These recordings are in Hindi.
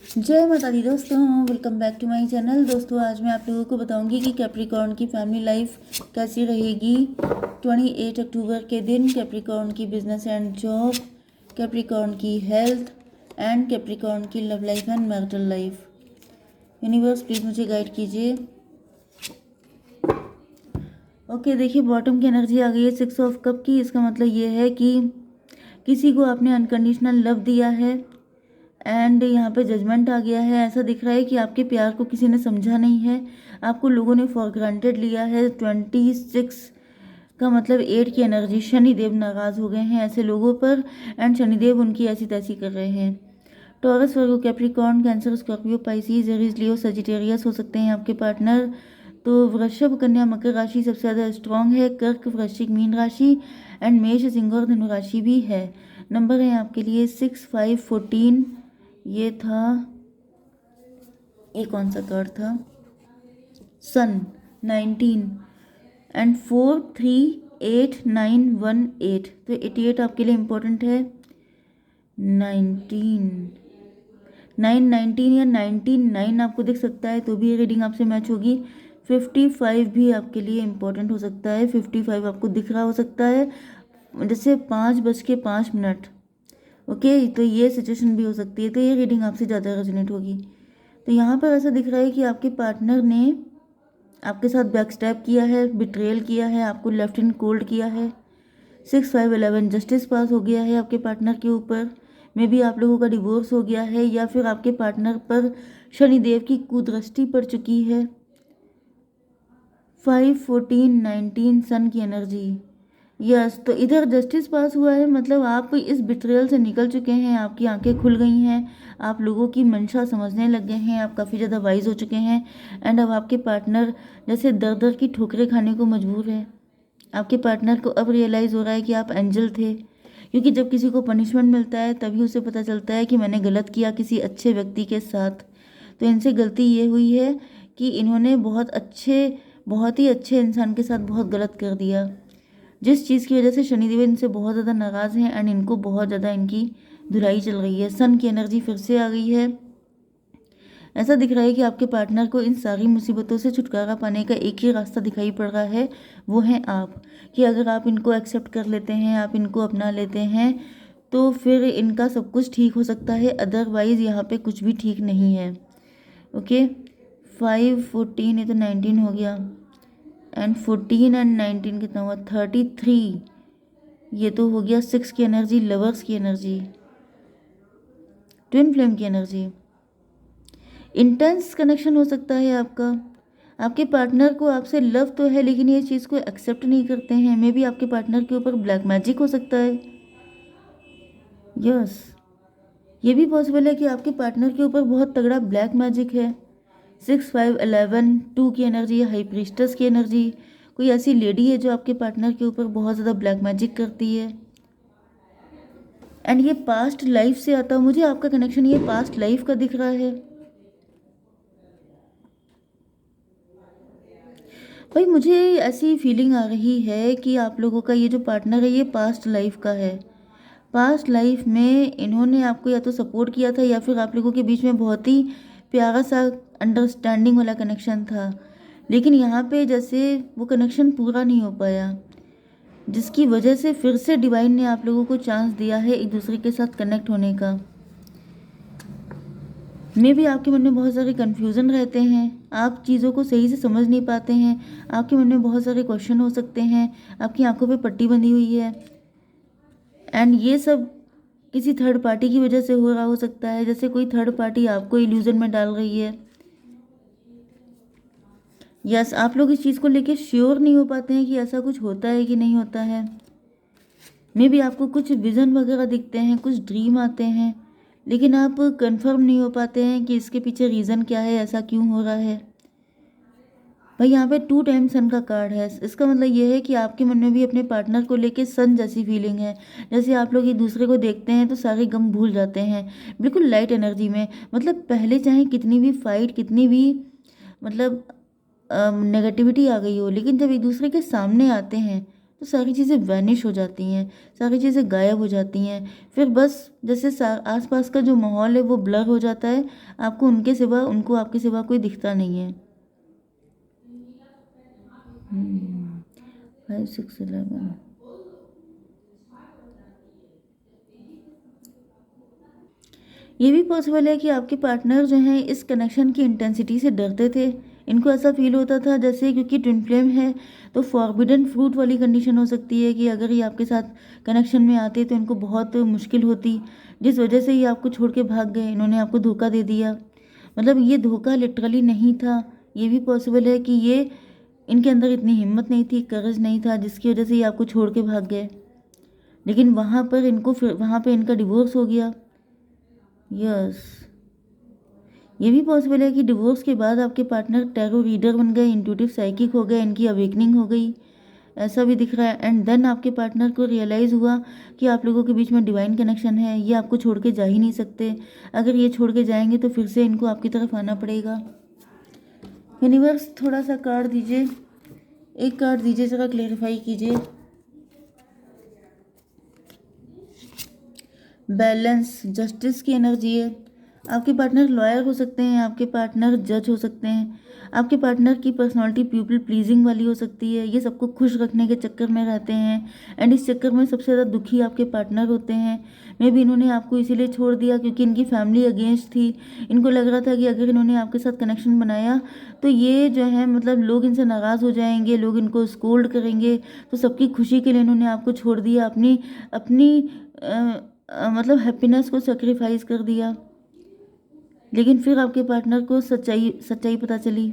जय माता दी दोस्तों, welcome back to my channel. दोस्तों आज मैं आप लोगों को बताऊंगी कि कैप्रिकॉर्न की फैमिली लाइफ कैसी रहेगी 28 अक्टूबर के दिन। कैप्रिकॉर्न की बिजनेस एंड जॉब, कैप्रिकॉर्न की हेल्थ एंड कैप्रिकॉर्न की love life and marital life. Universe please मुझे गाइड कीजिए। ओके, देखिए बॉटम की एनर्जी आ गई है 6 ऑफ कप की। इसका मतलब ये है कि किसी को आपने अनकंडीशनल लव दिया है एंड यहाँ पे जजमेंट आ गया है। ऐसा दिख रहा है कि आपके प्यार को किसी ने समझा नहीं है, आपको लोगों ने फॉर ग्रांटेड लिया है। 26 का मतलब 8 की एनर्जी। शनिदेव नाराज़ हो गए हैं ऐसे लोगों पर एंड शनिदेव उनकी ऐसी तैसी कर रहे हैं। Taurus, Virgo, Capricorn, Cancer, Scorpio, Pisces, Aries, Leo, Sagittarius हो सकते हैं आपके पार्टनर। तो वृषभ, कन्या, मकर राशि सबसे ज़्यादा स्ट्रांग है। कर्क, वृश्चिक, मीन राशि एंड मेष, सिंह और धनु राशि भी है। नंबर है आपके लिए 6, 5, 14। ये था, ये कौन सा कार्ड था, सन 19 एंड 4, 3, 8, 9, 1, 8। तो 88 आपके लिए इम्पोर्टेंट है। 19 9 19 या 99 आपको दिख सकता है तो भी ये रीडिंग आपसे मैच होगी। 55 भी आपके लिए इम्पोर्टेंट हो सकता है। 55 आपको दिख रहा हो सकता है, जैसे 5:05। ओके, तो ये सिचुएशन भी हो सकती है। तो ये रीडिंग आपसे ज़्यादा रेजोनेट होगी। तो यहाँ पर ऐसा दिख रहा है कि आपके पार्टनर ने आपके साथ बैक स्टैप किया है, बिट्रेयल किया है, आपको लेफ्ट इन कोल्ड किया है। 6, 5, 11 जस्टिस पास हो गया है आपके पार्टनर के ऊपर। मे बी आप लोगों का डिवोर्स हो गया है या फिर आपके पार्टनर पर शनिदेव की कुदृष्टि पड़ चुकी है। 5, 14, 19 सन की एनर्जी। यस, तो इधर जस्टिस पास हुआ है, मतलब आप इस बिट्रेयल से निकल चुके हैं, आपकी आंखें खुल गई हैं, आप लोगों की मंशा समझने लग गए हैं, आप काफ़ी ज़्यादा वाइज हो चुके हैं। एंड अब आपके पार्टनर जैसे दर दर की ठोकरें खाने को मजबूर है। आपके पार्टनर को अब रियलाइज़ हो रहा है कि आप एंजल थे, क्योंकि जब किसी को पनिशमेंट मिलता है तभी उसे पता चलता है कि मैंने गलत किया किसी अच्छे व्यक्ति के साथ। तो इनसे गलती ये हुई है कि इन्होंने बहुत ही अच्छे इंसान के साथ बहुत गलत कर दिया, जिस चीज़ की वजह से शनिदेव इनसे बहुत ज़्यादा नाराज़ हैं एंड इनको बहुत ज़्यादा इनकी धुलाई चल रही है। सन की एनर्जी फिर से आ गई है। ऐसा दिख रहा है कि आपके पार्टनर को इन सारी मुसीबतों से छुटकारा पाने का एक ही रास्ता दिखाई पड़ रहा है, वो है आप। कि अगर आप इनको एक्सेप्ट कर लेते हैं, आप इनको अपना लेते हैं, तो फिर इनका सब कुछ ठीक हो सकता है, अदरवाइज़ यहाँ पे कुछ भी ठीक नहीं है। ओके, 5, 14, ये तो 19 हो गया एंड 14 एंड 19 कितना हुआ, 33। ये तो हो गया 6 की एनर्जी, लवर्स की एनर्जी, ट्विन फ्लेम की एनर्जी। इंटेंस कनेक्शन हो सकता है आपका। आपके पार्टनर को आपसे लव तो है लेकिन ये चीज़ को एक्सेप्ट नहीं करते हैं। मे बी आपके पार्टनर के ऊपर ब्लैक मैजिक हो सकता है। यस, ये भी पॉसिबल है कि आपके पार्टनर के ऊपर बहुत तगड़ा ब्लैक मैजिक है। 6, 5, 11 2 की एनर्जी या हाई प्रीस्टस की एनर्जी। कोई ऐसी लेडी है जो आपके पार्टनर के ऊपर बहुत ज़्यादा ब्लैक मैजिक करती है एंड ये पास्ट लाइफ से आता है। मुझे आपका कनेक्शन ये पास्ट लाइफ का दिख रहा है। भाई मुझे ऐसी फीलिंग आ रही है कि आप लोगों का ये जो पार्टनर है ये पास्ट लाइफ का है। पास्ट लाइफ में इन्होंने आपको या तो सपोर्ट किया था या फिर आप लोगों के बीच में बहुत ही प्यारा सा अंडरस्टैंडिंग वाला कनेक्शन था, लेकिन यहाँ पे जैसे वो कनेक्शन पूरा नहीं हो पाया, जिसकी वजह से फिर से डिवाइन ने आप लोगों को चांस दिया है एक दूसरे के साथ कनेक्ट होने का। मे भी आपके मन में बहुत सारे कन्फ्यूज़न रहते हैं, आप चीज़ों को सही से समझ नहीं पाते हैं, आपके मन में बहुत सारे क्वेश्चन हो सकते हैं, आपकी आंखों पे पट्टी बंधी हुई है एंड ये सब किसी थर्ड पार्टी की वजह से हो रहा हो सकता है। जैसे कोई थर्ड पार्टी आपको इल्यूजन में डाल रही है। यस, आप लोग इस चीज़ को लेके श्योर नहीं हो पाते हैं कि ऐसा कुछ होता है कि नहीं होता है। मे बी आपको कुछ विज़न वगैरह दिखते हैं, कुछ ड्रीम आते हैं, लेकिन आप कंफर्म नहीं हो पाते हैं कि इसके पीछे रीज़न क्या है, ऐसा क्यों हो रहा है। भाई यहाँ पे 2 टाइम सन का कार्ड है। इसका मतलब ये है कि आपके मन में भी अपने पार्टनर को लेके सन जैसी फीलिंग है। जैसे आप लोग एक दूसरे को देखते हैं तो सारे गम भूल जाते हैं, बिल्कुल लाइट एनर्जी में। मतलब पहले चाहे कितनी भी फाइट, कितनी भी मतलब नेगेटिविटी आ गई हो, लेकिन जब एक दूसरे के सामने आते हैं तो सारी चीज़ें वैनिश हो जाती हैं, सारी चीज़ें गायब हो जाती हैं। फिर बस जैसे आसपास का जो माहौल है वो ब्लर हो जाता है, आपको उनको आपके सिवा कोई दिखता नहीं है। 5 6 11। ये भी पॉसिबल है कि आपके पार्टनर जो हैं इस कनेक्शन की इंटेंसिटी से डरते थे। इनको ऐसा फील होता था जैसे, क्योंकि ट्विन फ्लेम है तो फॉरबिडन फ्रूट वाली कंडीशन हो सकती है कि अगर ये आपके साथ कनेक्शन में आते तो इनको बहुत मुश्किल होती, जिस वजह से ये आपको छोड़ के भाग गए, इन्होंने आपको धोखा दे दिया। मतलब ये धोखा लिटरली नहीं था। ये भी पॉसिबल है कि ये इनके अंदर इतनी हिम्मत नहीं थी, करेज नहीं था, जिसकी वजह से ये आपको छोड़ के भाग गए। लेकिन वहाँ पे इनका डिवोर्स हो गया। यस, ये भी पॉसिबल है कि डिवोर्स के बाद आपके पार्टनर टैरो रीडर बन गए, इंट्यूटिव साइकिक हो गए, इनकी अवेकनिंग हो गई, ऐसा भी दिख रहा है। एंड देन आपके पार्टनर को रियलाइज़ हुआ कि आप लोगों के बीच में डिवाइन कनेक्शन है, ये आपको छोड़ के जा ही नहीं सकते। अगर ये छोड़ के जाएंगे तो फिर से इनको आपकी तरफ आना पड़ेगा। यूनिवर्स थोड़ा सा कार्ड दीजिए, एक कार्ड दीजिए, ज़रा क्लेरिफाई कीजिए। बैलेंस, जस्टिस की एनर्जी है। आपके पार्टनर लॉयर हो सकते हैं, आपके पार्टनर जज हो सकते हैं, आपके पार्टनर की पर्सनालिटी पीपल प्लीजिंग वाली हो सकती है, ये सबको खुश रखने के चक्कर में रहते हैं। एंड इस चक्कर में सबसे ज़्यादा दुखी आपके पार्टनर होते हैं। मे बी इन्होंने आपको इसीलिए छोड़ दिया क्योंकि इनकी फैमिली अगेंस्ट थी। इनको लग रहा था कि अगर इन्होंने आपके साथ कनेक्शन बनाया तो ये जो है मतलब लोग इनसे नाराज़ हो जाएंगे, लोग इनको स्कोल्ड करेंगे। तो सबकी खुशी के लिए इन्होंने आपको छोड़ दिया, अपनी अपनी मतलब हैप्पीनेस को सेक्रीफाइस कर दिया। लेकिन फिर आपके पार्टनर को सच्चाई सच्चाई पता चली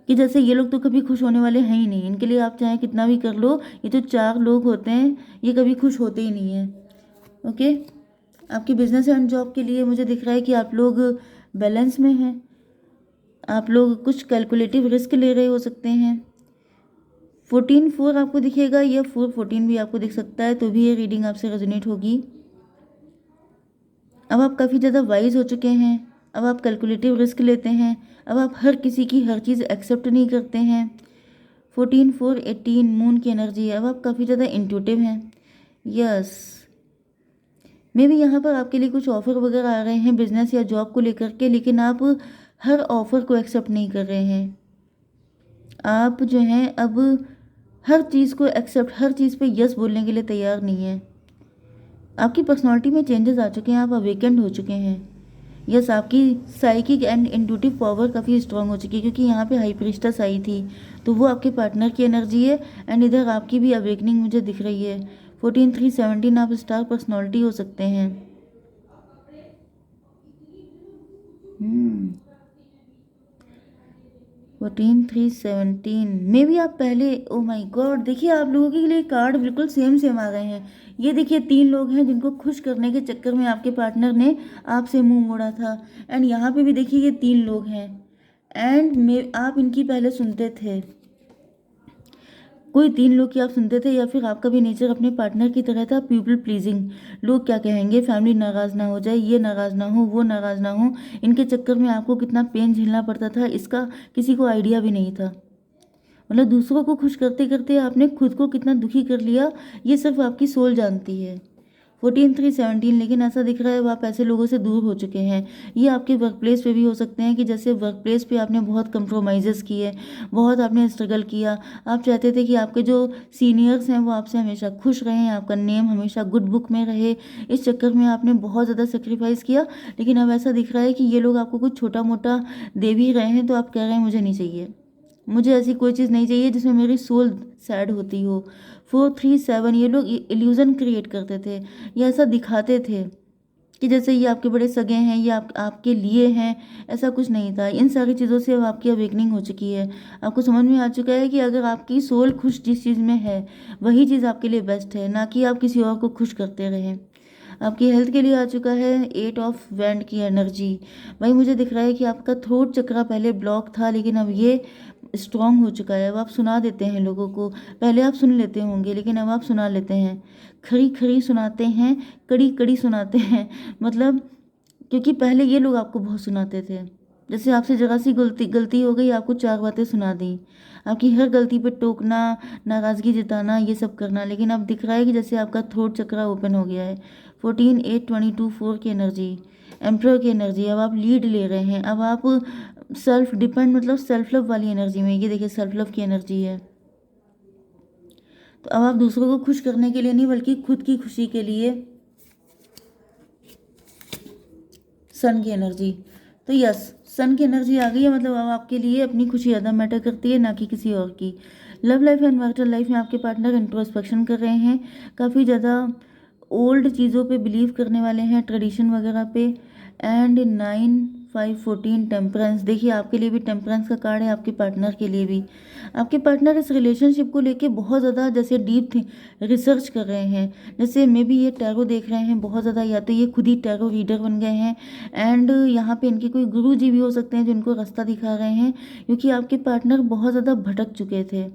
कि जैसे ये लोग तो कभी खुश होने वाले हैं ही नहीं, इनके लिए आप चाहे कितना भी कर लो, ये जो चार लोग होते हैं ये कभी खुश होते ही नहीं हैं। ओके, आपकी बिजनेस एंड जॉब के लिए मुझे दिख रहा है कि आप लोग बैलेंस में हैं, आप लोग कुछ कैलकुलेटिव रिस्क ले रहे हो सकते हैं। 14 4 आपको दिखेगा, या 4 14 भी आपको दिख सकता है, तो भी ये रीडिंग आपसे रेजोनेट होगी। अब आप काफ़ी ज़्यादा वाइज हो चुके हैं, अब आप कैलकुलेटिव रिस्क लेते हैं, अब आप हर किसी की हर चीज़ एक्सेप्ट नहीं करते हैं। 14 4 18 मून की एनर्जी है, अब आप काफ़ी ज़्यादा इंट्यूटिव हैं। यस, मे भी यहाँ पर आपके लिए कुछ ऑफ़र वगैरह आ रहे हैं बिजनेस या जॉब को लेकर के, लेकिन आप हर ऑफ़र को एक्सेप्ट नहीं कर रहे हैं। आप जो हैं अब हर चीज़ को एक्सेप्ट, हर चीज़ पे यस बोलने के लिए तैयार नहीं है। आपकी पर्सनालिटी में चेंजेस आ चुके हैं, आप अवेकेंड हो चुके हैं। यस, आपकी साइकिक एंड इंट्यूटिव पावर काफ़ी स्ट्रांग हो चुकी है, क्योंकि यहाँ पे हाई प्रीस्टेस आई थी, तो वो आपके पार्टनर की एनर्जी है। एंड इधर आपकी भी अवेकनिंग मुझे दिख रही है। 14 3 17 आप स्टार पर्सनालिटी हो सकते हैं। 14 3 17 में भी आप पहले, ओ माय गॉड, देखिए आप लोगों के लिए कार्ड बिल्कुल सेम सेम आ गए हैं। ये देखिए 3 लोग हैं जिनको खुश करने के चक्कर में आपके पार्टनर ने आपसे मुंह मोड़ा था। एंड यहाँ पे भी देखिए ये 3 लोग हैं, एंड में आप इनकी पहले सुनते थे। कोई 3 लोग की आप सुनते थे, या फिर आपका भी नेचर अपने पार्टनर की तरह था, पीपल प्लीजिंग। लोग क्या कहेंगे, फैमिली नाराज़ ना हो जाए, ये नाराज़ ना हो, वो नाराज़ ना हो, इनके चक्कर में आपको कितना पेन झेलना पड़ता था इसका किसी को आइडिया भी नहीं था। मतलब दूसरों को खुश करते करते आपने खुद को कितना दुखी कर लिया, ये सिर्फ आपकी सोल जानती है। 14 3 17, लेकिन ऐसा दिख रहा है आप ऐसे लोगों से दूर हो चुके हैं। ये आपके वर्क प्लेस पे भी हो सकते हैं कि जैसे वर्क प्लेस पे आपने बहुत कंप्रोमाइज़ेस किए, बहुत आपने स्ट्रगल किया। आप चाहते थे कि आपके जो सीनियर्स हैं वो आपसे हमेशा खुश रहें, आपका नेम हमेशा गुड बुक में रहे। इस चक्कर में आपने बहुत ज़्यादा सेक्रीफाइस किया, लेकिन अब ऐसा दिख रहा है कि ये लोग आपको कुछ छोटा मोटा दे भी रहे हैं तो आप कह रहे हैं मुझे नहीं चाहिए, मुझे ऐसी कोई चीज़ नहीं चाहिए जिसमें मेरी सोल सैड होती हो। 4 3 7 ये लोग इल्यूज़न क्रिएट करते थे, ये ऐसा दिखाते थे कि जैसे ये आपके बड़े सगे हैं, ये आपके लिए हैं। ऐसा कुछ नहीं था। इन सारी चीज़ों से अब आपकी अवेकनिंग हो चुकी है। आपको समझ में आ चुका है कि अगर आपकी सोल खुश जिस चीज़ में है वही चीज़ आपके लिए बेस्ट है, ना कि आप किसी और को खुश करते रहें। आपकी हेल्थ के लिए आ चुका है 8 ऑफ वैंड की एनर्जी। भाई मुझे दिख रहा है कि आपका थ्रोट चक्रा पहले ब्लॉक था, लेकिन अब ये स्ट्रांग हो चुका है। अब आप सुना देते हैं लोगों को, पहले आप सुन लेते होंगे लेकिन अब आप सुना लेते हैं। खड़ी खड़ी सुनाते हैं, कड़ी कड़ी सुनाते हैं। मतलब क्योंकि पहले ये लोग आपको बहुत सुनाते थे, जैसे आपसे जरा सी गलती गलती हो गई, आपको 4 बातें सुना दी, आपकी हर गलती पे टोकना, नाराज़गी जताना, ये सब करना। लेकिन अब दिख रहा है कि जैसे आपका थ्रोट चक्रा ओपन हो गया है। 14 8 22 4 की एनर्जी, एम्प्रर की एनर्जी। अब आप लीड ले रहे हैं, अब आप सेल्फ डिपेंड मतलब सेल्फ लव वाली एनर्जी में, ये देखिए सेल्फ लव की एनर्जी है। तो अब आप दूसरों को खुश करने के लिए नहीं, बल्कि खुद की खुशी के लिए, सन की एनर्जी। तो यस, सन की एनर्जी आ गई है, मतलब अब आपके लिए अपनी खुशी ज़्यादा मैटर करती है, ना कि किसी और की। Love life and marital life में आपके पार्टनर इंट्रोस्पेक्शन कर रहे हैं, काफ़ी ज़्यादा ओल्ड चीज़ों पे बिलीव करने वाले हैं, ट्रेडिशन वगैरह पे। एंड 9 5 14 टेम्परेंस, देखिए आपके लिए भी टेम्परेंस का कार्ड है, आपके पार्टनर के लिए भी। आपके पार्टनर इस रिलेशनशिप को लेके बहुत ज़्यादा जैसे डीप थे रिसर्च कर रहे हैं, जैसे मे बी ये टैरो देख रहे हैं बहुत ज़्यादा, या तो ये खुद ही टैरो रीडर बन गए हैं। एंड यहाँ पे इनके कोई गुरु जी भी हो सकते हैं जो इनको रास्ता दिखा रहे हैं, क्योंकि आपके पार्टनर बहुत ज़्यादा भटक चुके थे,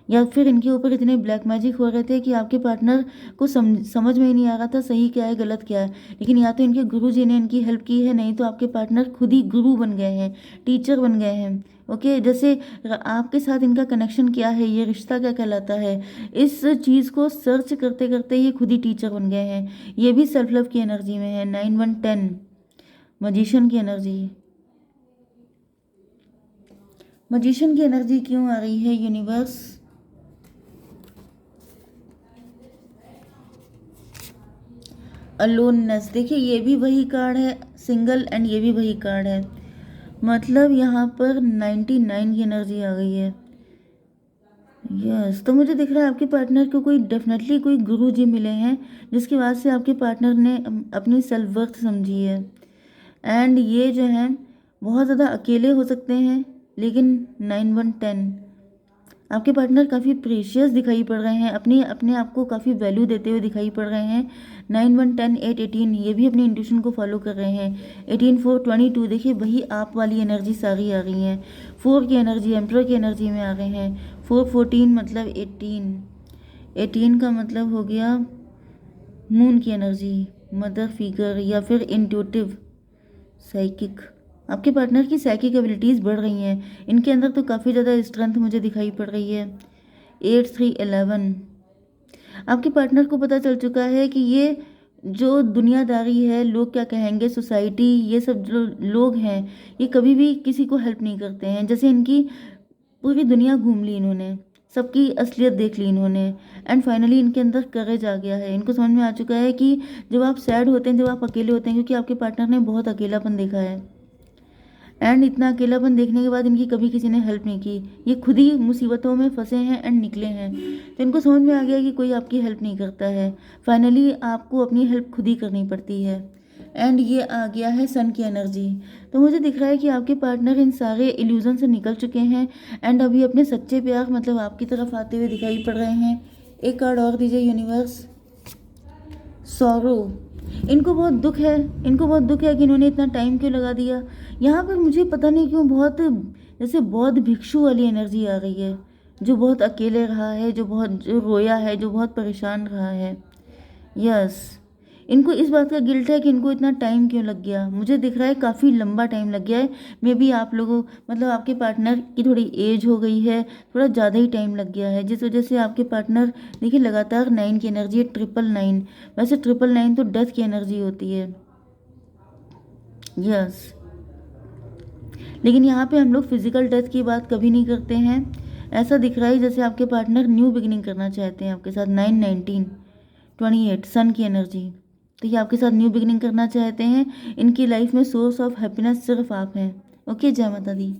या फिर इनके ऊपर इतने ब्लैक मैजिक हो रहे थे कि आपके पार्टनर को समझ में ही नहीं आ रहा था सही क्या है गलत क्या है। लेकिन या तो इनके गुरु जी ने इनकी हेल्प की है, नहीं तो आपके पार्टनर खुद ही गुरु बन गए हैं, टीचर बन गए हैं। ओके, जैसे आपके साथ इनका कनेक्शन क्या है, ये रिश्ता क्या कहलाता है, इस चीज़ को सर्च करते करते ये खुद ही टीचर बन गए हैं। ये भी सेल्फ लव की एनर्जी में है। 9 1 10 मजिशियन की एनर्जी। मजिशियन की एनर्जी क्यों आ रही है यूनिवर्स? अलोननेस, देखिए ये भी वही कार्ड है सिंगल, एंड ये भी वही कार्ड है, मतलब यहाँ पर 99 की एनर्जी आ गई है। यस, तो मुझे दिख रहा है आपके पार्टनर को कोई डेफिनेटली कोई गुरु जी मिले हैं, जिसकी वजह से आपके पार्टनर ने अपनी सेल्फ वर्थ समझी है। एंड ये जो हैं बहुत ज़्यादा अकेले हो सकते हैं, लेकिन 9 1 10 आपके पार्टनर काफ़ी प्रीशियस दिखाई पड़ रहे हैं, अपने अपने आप को काफ़ी वैल्यू देते हुए दिखाई पड़ रहे हैं। 9 1 10 8 18 ये भी अपनी इंट्यूशन को फॉलो कर रहे हैं। 18 4 22 देखिए वही आप वाली एनर्जी सारी आ रही हैं। 4 की एनर्जी एम्प्रर की एनर्जी में आ गए हैं। 4 14 मतलब 18 का मतलब हो गया मून की एनर्जी, मदर फिगर, या फिर इंट्यूटिव साइकिक। आपके पार्टनर की साइकिक एबिलिटीज़ बढ़ रही हैं, इनके अंदर तो काफ़ी ज़्यादा स्ट्रेंथ मुझे दिखाई पड़ रही है। 8 3 11 आपके पार्टनर को पता चल चुका है कि ये जो दुनियादारी है, लोग क्या कहेंगे, सोसाइटी, ये सब जो लोग हैं ये कभी भी किसी को हेल्प नहीं करते हैं। जैसे इनकी पूरी दुनिया घूम ली इन्होंने, सबकी असलियत देख ली इन्होंने, एंड फाइनली इनके अंदर करेज आ गया है। इनको समझ में आ चुका है कि जब आप सैड होते हैं, जब आप अकेले होते हैं, क्योंकि आपके पार्टनर ने बहुत अकेलापन देखा है, एंड इतना अकेलापन देखने के बाद इनकी कभी किसी ने हेल्प नहीं की, ये खुद ही मुसीबतों में फंसे हैं एंड निकले हैं। तो इनको समझ में आ गया कि कोई आपकी हेल्प नहीं करता है, फाइनली आपको अपनी हेल्प खुद ही करनी पड़ती है। एंड ये आ गया है सन की एनर्जी। तो मुझे दिख रहा है कि आपके पार्टनर इन सारे इल्यूजन से निकल चुके हैं, एंड अभी अपने सच्चे प्यार मतलब आपकी तरफ आते हुए दिखाई पड़ रहे हैं। एक कार्ड और दीजिए यूनिवर्स। सॉरो, इनको बहुत दुख है, इनको बहुत दुख है कि इन्होंने इतना टाइम क्यों लगा दिया। यहाँ पर मुझे पता नहीं क्यों बहुत जैसे बौद्ध भिक्षु वाली एनर्जी आ रही है, जो बहुत अकेले रहा है, जो रोया है, जो बहुत परेशान रहा है। यस, इनको इस बात का गिल्ट है कि इनको इतना टाइम क्यों लग गया। मुझे दिख रहा है काफ़ी लंबा टाइम लग गया है। मे बी आप लोगों मतलब आपके पार्टनर की थोड़ी एज हो गई है, थोड़ा ज़्यादा ही टाइम लग गया है, जिस वजह से आपके पार्टनर देखिए लगातार 9 की एनर्जी है। 9 वैसे 9 तो डेथ की एनर्जी होती है। यस, लेकिन यहाँ पे हम लोग फिजिकल डेथ की बात कभी नहीं करते हैं। ऐसा दिख रहा है जैसे आपके पार्टनर न्यू बिगिनिंग करना चाहते हैं आपके साथ। 9 19 28 सन की एनर्जी, तो ये आपके साथ न्यू बिगिनिंग करना चाहते हैं। इनकी लाइफ में सोर्स ऑफ हैप्पीनेस सिर्फ आप हैं। ओके, जय माता दी।